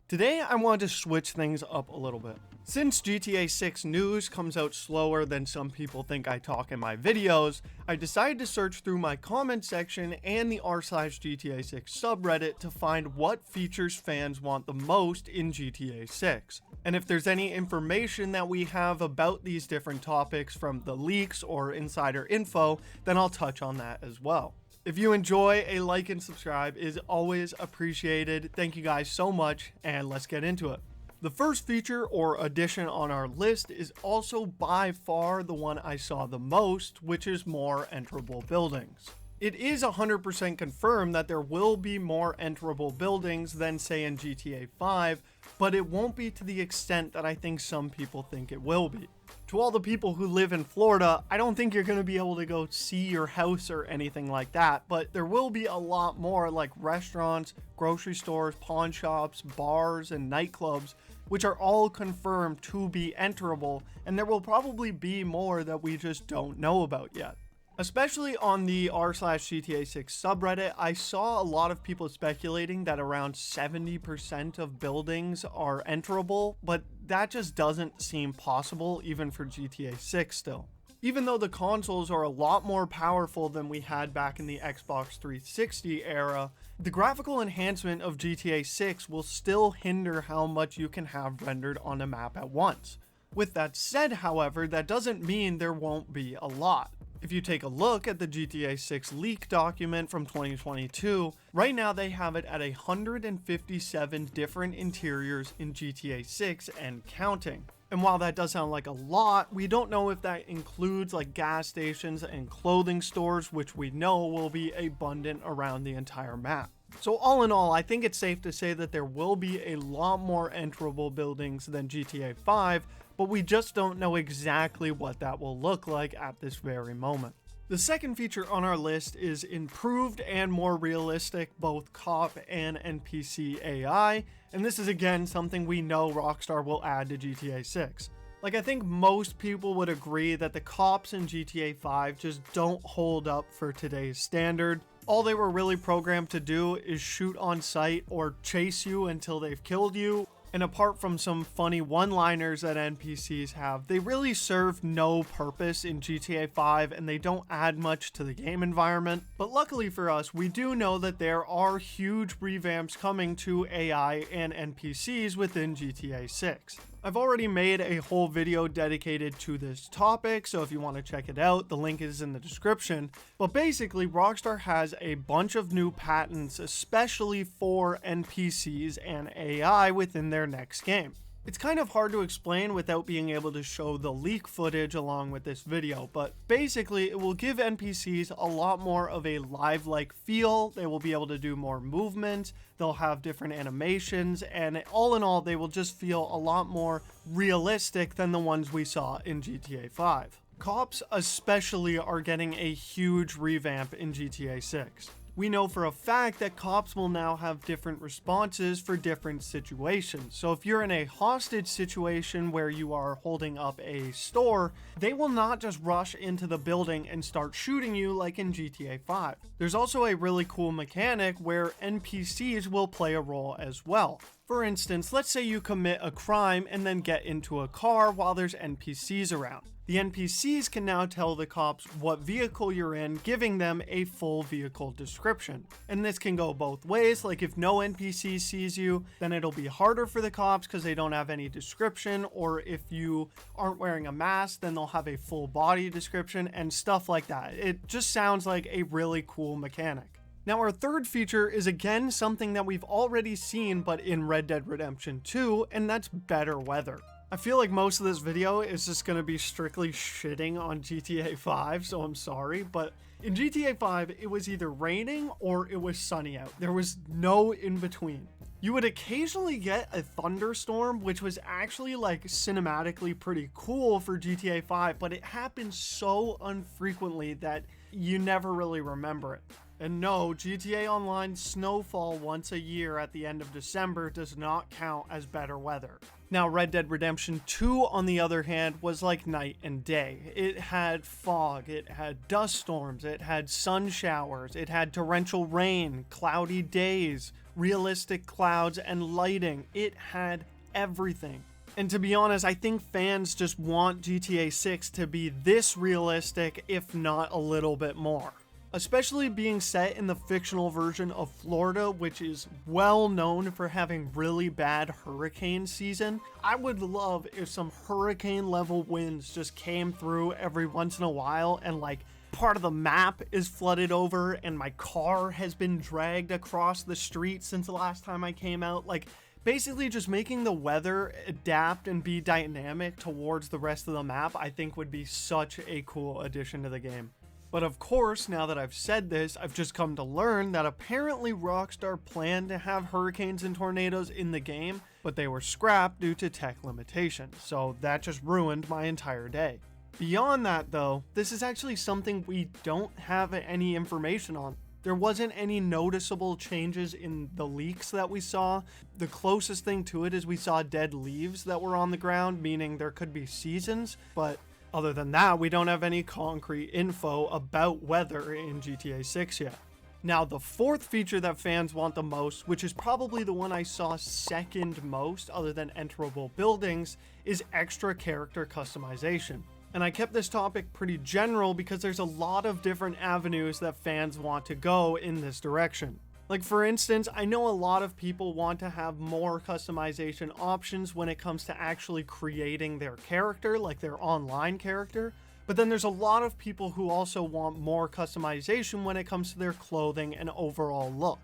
Today I wanted to switch things up a little bit. Since GTA 6 news comes out slower than some people think I talk in my videos, I decided to search through my comment section and the r/GTA 6 subreddit to find what features fans want the most in GTA 6. And if there's any information that we have about these different topics from the leaks or insider info, then I'll touch on that as well. If you enjoy, a like and subscribe is always appreciated. Thank you guys so much, and let's get into it. The first feature or addition on our list is also by far the one I saw the most, which is more enterable buildings. It is 100% confirmed that there will be more enterable buildings than say in GTA 5, but it won't be to the extent that I think some people think it will be. To all the people who live in Florida, I don't think you're going to be able to go see your house or anything like that, but there will be a lot more like restaurants, grocery stores, pawn shops, bars, and nightclubs, which are all confirmed to be enterable, and there will probably be more that we just don't know about yet. Especially on the r/GTA 6 subreddit, I saw a lot of people speculating that around 70% of buildings are enterable, but that just doesn't seem possible even for GTA 6 still. Even though the consoles are a lot more powerful than we had back in the Xbox 360 era, the graphical enhancement of GTA 6 will still hinder how much you can have rendered on a map at once. With that said, however, that doesn't mean there won't be a lot. If you take a look at the GTA 6 leak document from 2022, right now they have it at 157 different interiors in GTA 6 and counting. And while that does sound like a lot, we don't know if that includes like gas stations and clothing stores, which we know will be abundant around the entire map. So all in all, I think it's safe to say that there will be a lot more enterable buildings than GTA 5, but we just don't know exactly what that will look like at this very moment. The second feature on our list is improved and more realistic both cop and NPC AI, and this is again something we know Rockstar will add to GTA 6. Like, I think most people would agree that the cops in GTA 5 just don't hold up for today's standard. All they were really programmed to do is shoot on sight or chase you until they've killed you. And apart from some funny one-liners that NPCs have, they really serve no purpose in GTA 5 and they don't add much to the game environment. But luckily for us, we do know that there are huge revamps coming to AI and NPCs within GTA 6. I've already made a whole video dedicated to this topic, so if you want to check it out, the link is in the description. But basically, Rockstar has a bunch of new patents, especially for NPCs and AI within their next game. It's kind of hard to explain without being able to show the leak footage along with this video, but basically it will give NPCs a lot more of a live-like feel. They will be able to do more movement, they'll have different animations, and all in all, they will just feel a lot more realistic than the ones we saw in GTA 5. Cops especially are getting a huge revamp in GTA 6. We know for a fact that cops will now have different responses for different situations. So if you're in a hostage situation where you are holding up a store, they will not just rush into the building and start shooting you like in GTA 5. There's also a really cool mechanic where NPCs will play a role as well. For instance, let's say you commit a crime and then get into a car while there's NPCs around. The NPCs can now tell the cops what vehicle you're in, giving them a full vehicle description. And this can go both ways, like if no NPC sees you, then it'll be harder for the cops because they don't have any description, or if you aren't wearing a mask, then they'll have a full body description and stuff like that. It just sounds like a really cool mechanic. Now our third feature is again something that we've already seen but in Red Dead Redemption 2, and that's better weather. I feel like most of this video is just going to be strictly shitting on GTA 5, so I'm sorry, but in GTA 5, it was either raining or it was sunny out. There was no in between. You would occasionally get a thunderstorm, which was actually like cinematically pretty cool for GTA 5, but it happened so infrequently that you never really remember it. And no, GTA Online snowfall once a year at the end of December does not count as better weather. Now, Red Dead Redemption 2, on the other hand, was like night and day. It had fog, it had dust storms, it had sun showers, it had torrential rain, cloudy days, realistic clouds and lighting. It had everything. And to be honest, I think fans just want GTA 6 to be this realistic, if not a little bit more. Especially being set in the fictional version of Florida, which is well known for having really bad hurricane season. I would love if some hurricane level winds just came through every once in a while and like part of the map is flooded over and my car has been dragged across the street since the last time I came out. Like basically just making the weather adapt and be dynamic towards the rest of the map, I think would be such a cool addition to the game. But of course, now that I've said this, I've just come to learn that apparently Rockstar planned to have hurricanes and tornadoes in the game, but they were scrapped due to tech limitations, so that just ruined my entire day. Beyond that though, this is actually something we don't have any information on. There wasn't any noticeable changes in the leaks that we saw. The closest thing to it is we saw dead leaves that were on the ground, meaning there could be seasons, but other than that, we don't have any concrete info about weather in GTA 6 yet. Now, the fourth feature that fans want the most, which is probably the one I saw second most other than enterable buildings, is extra character customization. And I kept this topic pretty general because there's a lot of different avenues that fans want to go in this direction. Like for instance, I know a lot of people want to have more customization options when it comes to actually creating their character, like their online character. But then there's a lot of people who also want more customization when it comes to their clothing and overall look.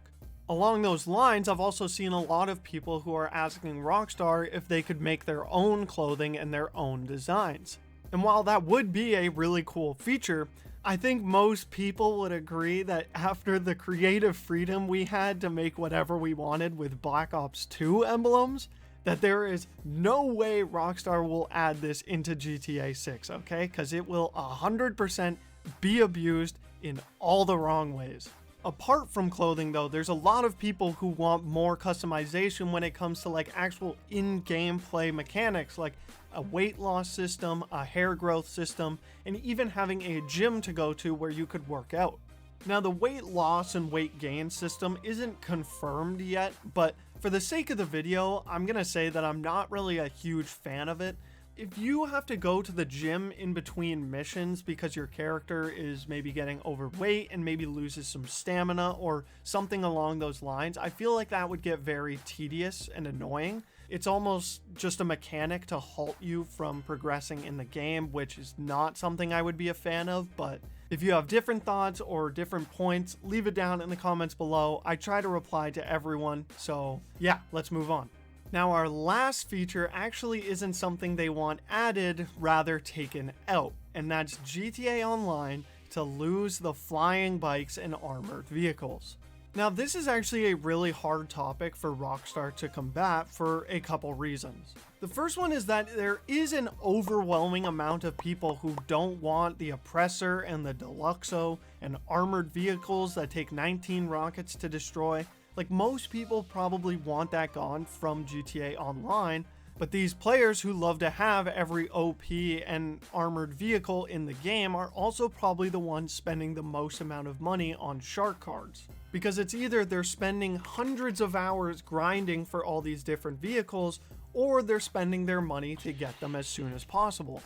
Along those lines, I've also seen a lot of people who are asking Rockstar if they could make their own clothing and their own designs. And while that would be a really cool feature, I think most people would agree that after the creative freedom we had to make whatever we wanted with Black Ops 2 emblems, that there is no way Rockstar will add this into GTA 6, okay? Because it will 100% be abused in all the wrong ways. Apart from clothing though, there's a lot of people who want more customization when it comes to like actual in-game play mechanics, like a weight loss system, a hair growth system, and even having a gym to go to where you could work out. Now the weight loss and weight gain system isn't confirmed yet, but for the sake of the video, I'm gonna say that I'm not really a huge fan of it. If you have to go to the gym in between missions because your character is maybe getting overweight and maybe loses some stamina or something along those lines, I feel like that would get very tedious and annoying. It's almost just a mechanic to halt you from progressing in the game, which is not something I would be a fan of. But if you have different thoughts or different points, leave it down in the comments below. I try to reply to everyone, so yeah, let's move on. Now our last feature actually isn't something they want added, rather taken out, and that's GTA Online to lose the flying bikes and armored vehicles. Now this is actually a really hard topic for Rockstar to combat for a couple reasons. The first one is that there is an overwhelming amount of people who don't want the Oppressor and the Deluxo and armored vehicles that take 19 rockets to destroy. Like most people probably want that gone from GTA Online, but these players who love to have every OP and armored vehicle in the game are also probably the ones spending the most amount of money on shark cards. Because it's either they're spending hundreds of hours grinding for all these different vehicles, or they're spending their money to get them as soon as possible.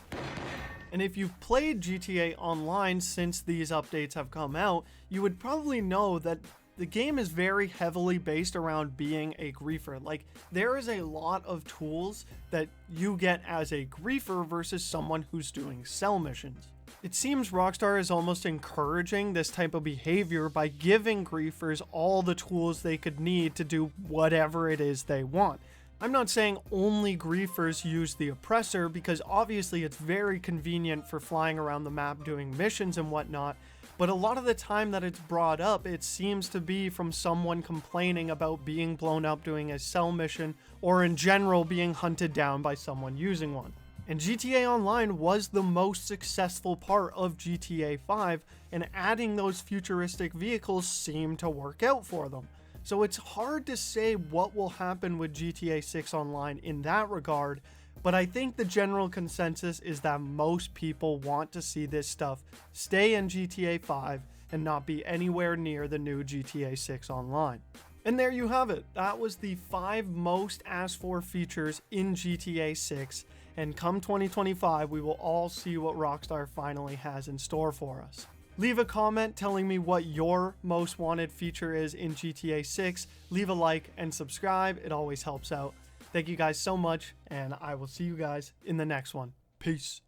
And if you've played GTA Online since these updates have come out, you would probably know that the game is very heavily based around being a griefer. Like, there is a lot of tools that you get as a griefer versus someone who's doing sell missions. It seems Rockstar is almost encouraging this type of behavior by giving griefers all the tools they could need to do whatever it is they want. I'm not saying only griefers use the Oppressor, because obviously it's very convenient for flying around the map doing missions and whatnot, but a lot of the time that it's brought up, it seems to be from someone complaining about being blown up doing a sell mission, or in general being hunted down by someone using one. And GTA Online was the most successful part of GTA 5, and adding those futuristic vehicles seemed to work out for them. So it's hard to say what will happen with GTA 6 Online in that regard, but I think the general consensus is that most people want to see this stuff stay in GTA 5 and not be anywhere near the new GTA 6 Online. And there you have it. That was the 5 most asked for features in GTA 6. And come 2025, we will all see what Rockstar finally has in store for us. Leave a comment telling me what your most wanted feature is in GTA 6. Leave a like and subscribe. It always helps out. Thank you guys so much, and I will see you guys in the next one. Peace.